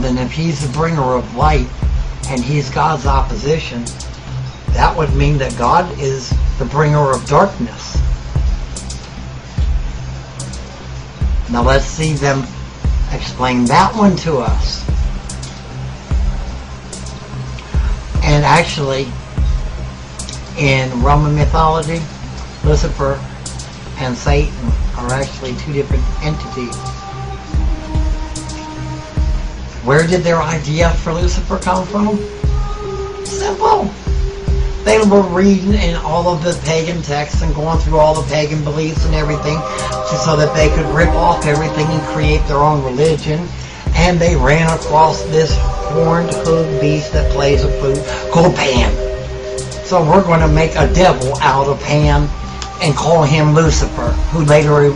Well, then if he's the bringer of light and he's God's opposition, that would mean that God is the bringer of darkness. Now let's see them explain that one to us. And actually, in Roman mythology, Lucifer and Satan are actually two different entities. Where did their idea for Lucifer come from? Simple. They were reading in all of the pagan texts and going through all the pagan beliefs and everything so that they could rip off everything and create their own religion. And they ran across this horned hood beast that plays a flute called Pan. So we're going to make a devil out of Pan and call him Lucifer, who later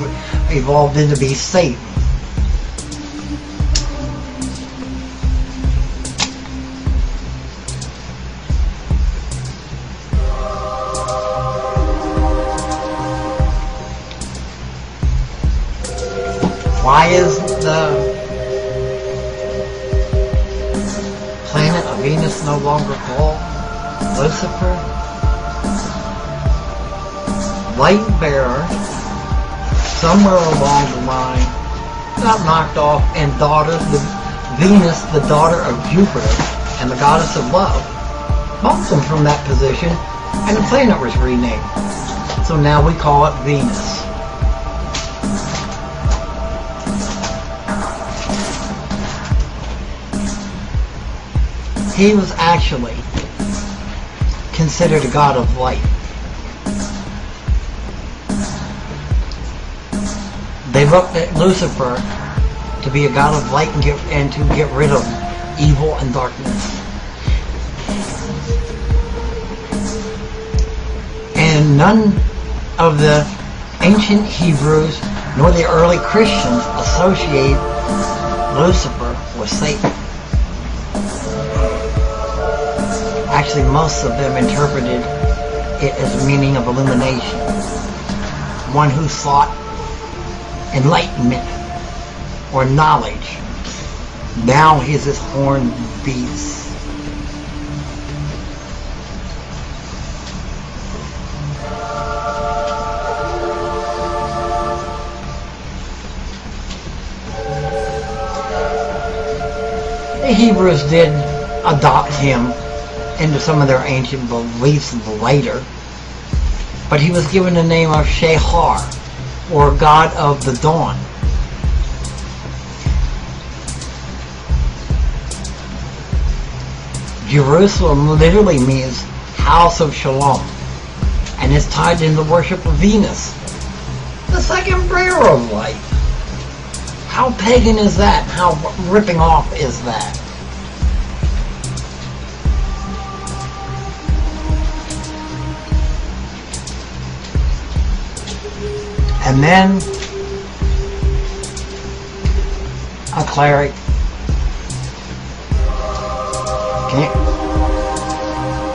evolved into be Satan. Why is the planet of Venus no longer called Lucifer? Light bearer, somewhere along the line, got knocked off, and Venus, the daughter of Jupiter and the goddess of love, bumped them from that position, and the planet was renamed. So now we call it Venus. He was actually considered a god of light. They looked at Lucifer to be a god of light and to get rid of evil and darkness. And none of the ancient Hebrews nor the early Christians associate Lucifer with Satan. Actually, most of them interpreted it as a meaning of illumination. One who sought enlightenment or knowledge. Now he's this horned beast. The Hebrews did adopt him into some of their ancient beliefs later, but he was given the name of Shehar, or God of the Dawn. Jerusalem literally means house of Shalom, and is tied in the worship of Venus, the second bringer of light. How pagan is that? How ripping off is that? And then a cleric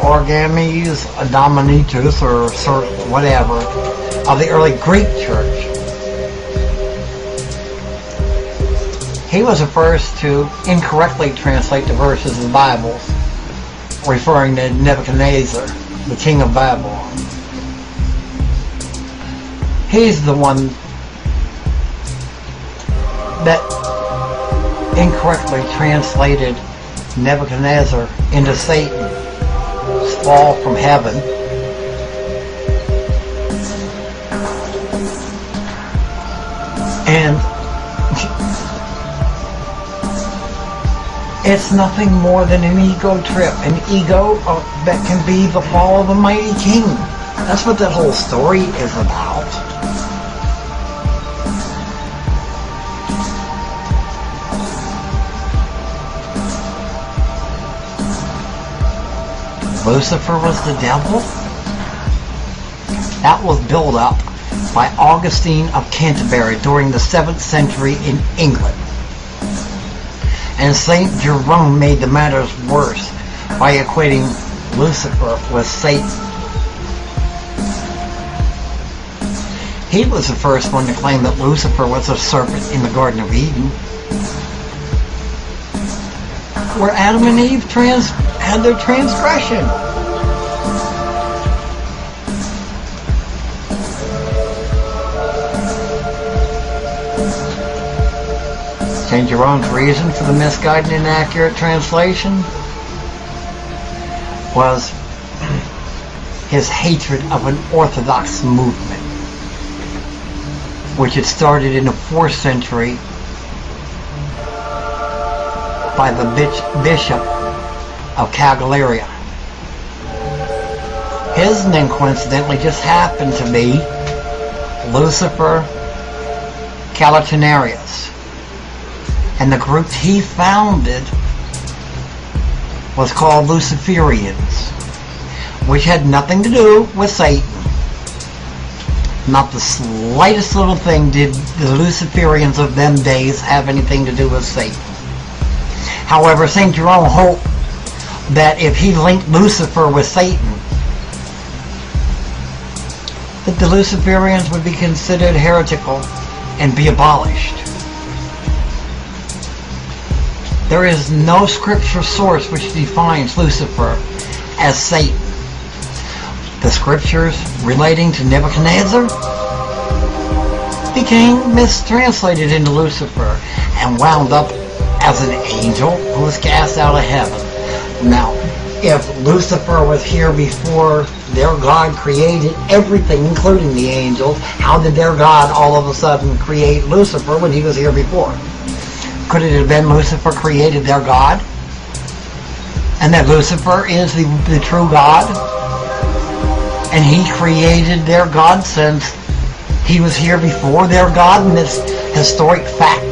Orgames, a Dominitus, or whatever, of the early Greek church. He was the first to incorrectly translate the verses of the Bible, referring to Nebuchadnezzar, the king of Babylon. He's the one that incorrectly translated Nebuchadnezzar into Satan's fall from heaven. And it's nothing more than an ego trip, an ego that can be the fall of a mighty king. That's what that whole story is about. Lucifer was the devil? That was built up by Augustine of Canterbury during the 7th century in England. And St. Jerome made the matters worse by equating Lucifer with Satan. He was the first one to claim that Lucifer was a serpent in the Garden of Eden. where Adam and Eve had their transgression. St. Jerome's reason for the misguided and inaccurate translation was his hatred of an Orthodox movement, which had started in the 4th century by the Bishop of Cagliari. His name coincidentally just happened to be Lucifer Calatinarius. And the group he founded was called Luciferians, which had nothing to do with Satan. Not the slightest little thing did the Luciferians of them days have anything to do with Satan. However, St. Jerome hoped that if he linked Lucifer with Satan, that the Luciferians would be considered heretical and be abolished. There is no scripture source which defines Lucifer as Satan. The scriptures relating to Nebuchadnezzar became mistranslated into Lucifer and wound up as an angel who was cast out of heaven. Now, if Lucifer was here before their God created everything, including the angels, how did their God all of a sudden create Lucifer when he was here before? Could it have been Lucifer created their God? And that Lucifer is the true God? And he created their God since he was here before their God, and this historic fact